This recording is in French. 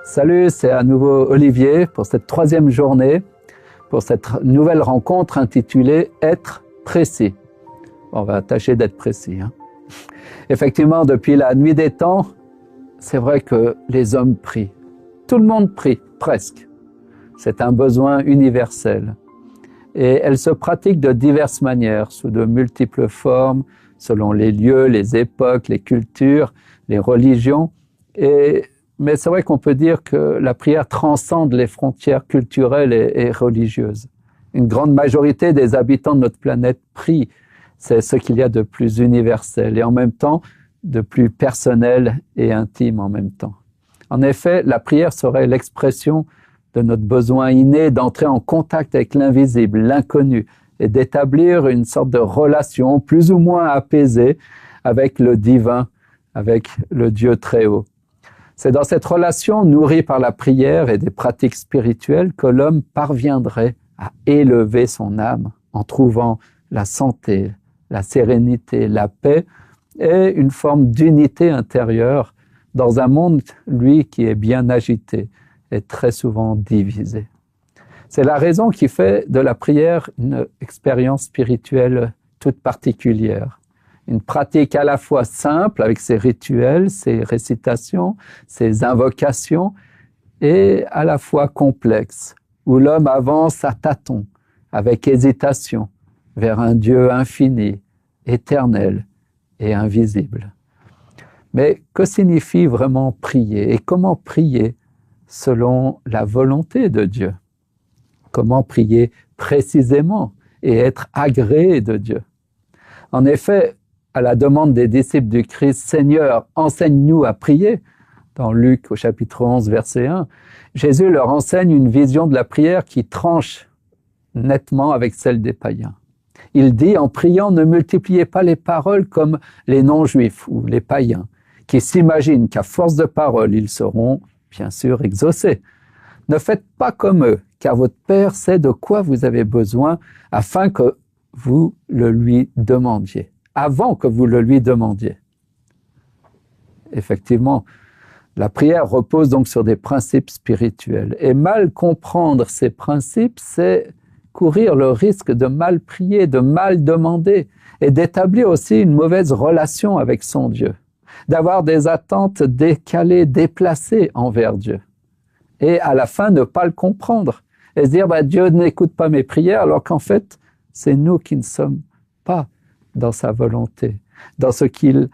Salut, c'est à nouveau Olivier pour cette troisième journée, pour cette nouvelle rencontre intitulée « Être précis ». On va tâcher d'être précis. Effectivement, depuis la nuit des temps, c'est vrai que les hommes prient. Tout le monde prie, presque. C'est un besoin universel. Et elle se pratique de diverses manières, sous de multiples formes, selon les lieux, les époques, les cultures, les religions. Mais c'est vrai qu'on peut dire que la prière transcende les frontières culturelles et religieuses. Une grande majorité des habitants de notre planète prient. C'est ce qu'il y a de plus universel et en même temps de plus personnel et intime en même temps. En effet, la prière serait l'expression de notre besoin inné d'entrer en contact avec l'invisible, l'inconnu, et d'établir une sorte de relation plus ou moins apaisée avec le divin, avec le Dieu très haut. C'est dans cette relation nourrie par la prière et des pratiques spirituelles que l'homme parviendrait à élever son âme en trouvant la santé, la sérénité, la paix et une forme d'unité intérieure dans un monde, lui, qui est bien agité et très souvent divisé. C'est la raison qui fait de la prière une expérience spirituelle toute particulière. Une pratique à la fois simple avec ses rituels, ses récitations, ses invocations, et à la fois complexe, où l'homme avance à tâtons, avec hésitation, vers un Dieu infini, éternel et invisible. Mais que signifie vraiment prier et comment prier selon la volonté de Dieu? Comment prier précisément et être agréé de Dieu? En effet, à la demande des disciples du Christ, « Seigneur, enseigne-nous à prier », dans Luc au chapitre 11, verset 1, Jésus leur enseigne une vision de la prière qui tranche nettement avec celle des païens. Il dit, en priant, ne multipliez pas les paroles comme les non-juifs ou les païens, qui s'imaginent qu'à force de paroles, ils seront, bien sûr, exaucés. Ne faites pas comme eux, car votre Père sait de quoi vous avez besoin afin que vous le lui demandiez, avant que vous le lui demandiez. Effectivement, la prière repose donc sur des principes spirituels. Et mal comprendre ces principes, c'est courir le risque de mal prier, de mal demander et d'établir aussi une mauvaise relation avec son Dieu, d'avoir des attentes décalées, déplacées envers Dieu. Et à la fin, ne pas le comprendre et se dire Dieu n'écoute pas mes prières, alors qu'en fait, c'est nous qui ne sommes pas dans sa volonté, dans ce qu'il